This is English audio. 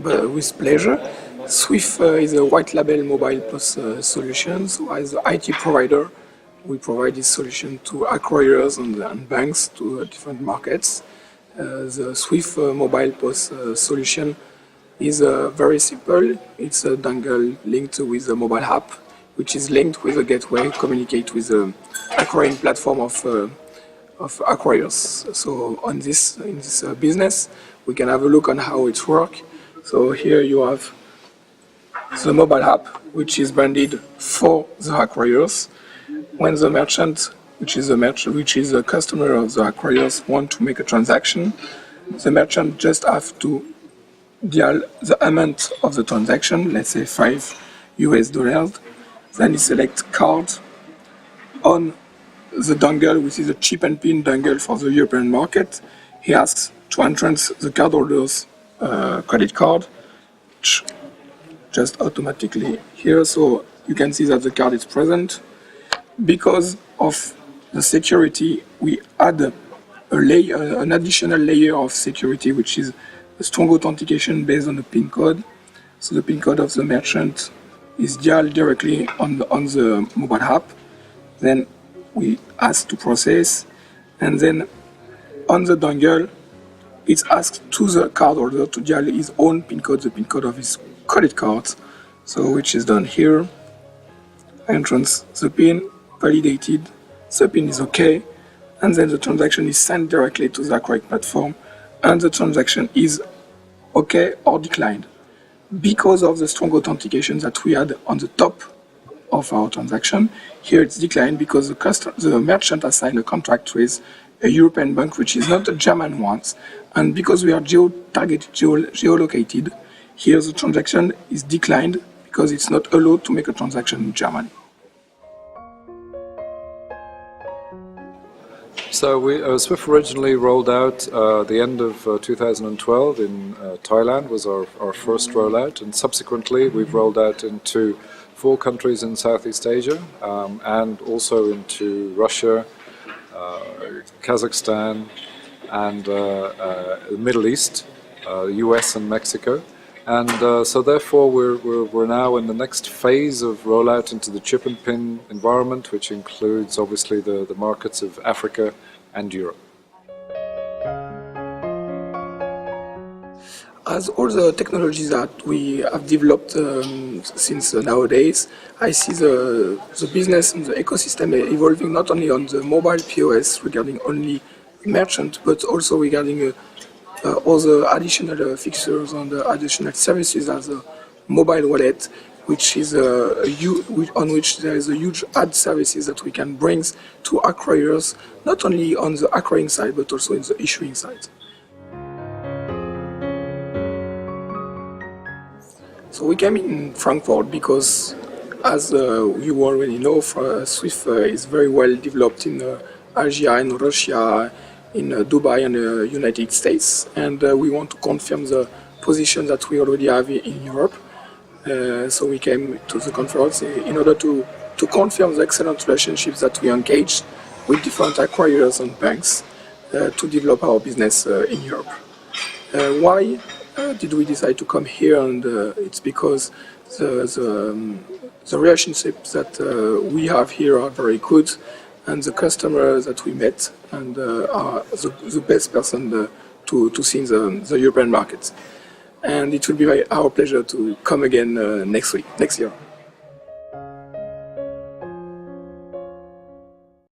with pleasure. Swift is a white label mobile POS solution. So as the IT provider, we provide this solution to acquirers and banks to different markets. The Swift mobile POS solution is very simple. It's a dongle linked with a mobile app, which is linked with a gateway, communicate with the acquiring platform of acquirers. So in this business, we can have a look on how it works. So here you have the mobile app, which is branded for the acquirers. When the merchant, which is a customer of the acquirers, want to make a transaction, the merchant just have to dial the amount of the transaction, let's say $5. Then he select card on the dongle, which is a chip and pin dongle for the European market. He asks to entrance the cardholder's credit card, just automatically here. So you can see that the card is present. Because of the security, we add an additional layer of security, which is a strong authentication based on the PIN code. So the PIN code of the merchant is dialed directly on the mobile app. Then we ask to process, and then on the dongle, it's asked to the cardholder to dial his own PIN code, the PIN code of his credit card. So which is done here. Entrance the PIN, validated, the PIN is okay, and then the transaction is sent directly to the acquiring platform, and the transaction is okay or declined. Because of the strong authentication that we had on the top of our transaction, here it's declined because the merchant has signed a contract with a European bank, which is not a German one, and because we are geolocated, here the transaction is declined because it's not allowed to make a transaction in Germany. So Swift originally rolled out the end of 2012 in Thailand was our first rollout, and subsequently we've rolled out into 4 countries in Southeast Asia and also into Russia, Kazakhstan and the Middle East, US and Mexico. And so therefore we're now in the next phase of rollout into the chip and pin environment, which includes obviously the markets of Africa and Europe. As all the technologies that we have developed since nowadays, I see the business and the ecosystem evolving not only on the mobile POS regarding only merchant, but also regarding all the additional fixtures and the additional services as a mobile wallet, which is on which there is a huge ad services that we can bring to acquirers, not only on the acquiring side but also in the issuing side. So we came in Frankfurt because, as you already know, Swift is very well developed in Asia and Russia, in Dubai and the United States, and we want to confirm the position that we already have in Europe. So we came to the conference in order to confirm the excellent relationships that we engaged with different acquirers and banks to develop our business in Europe. Why did we decide to come here? And it's because the relationships that we have here are very good, and the customers that we met and are the best person to see in the European market. And it will be our pleasure to come again next year.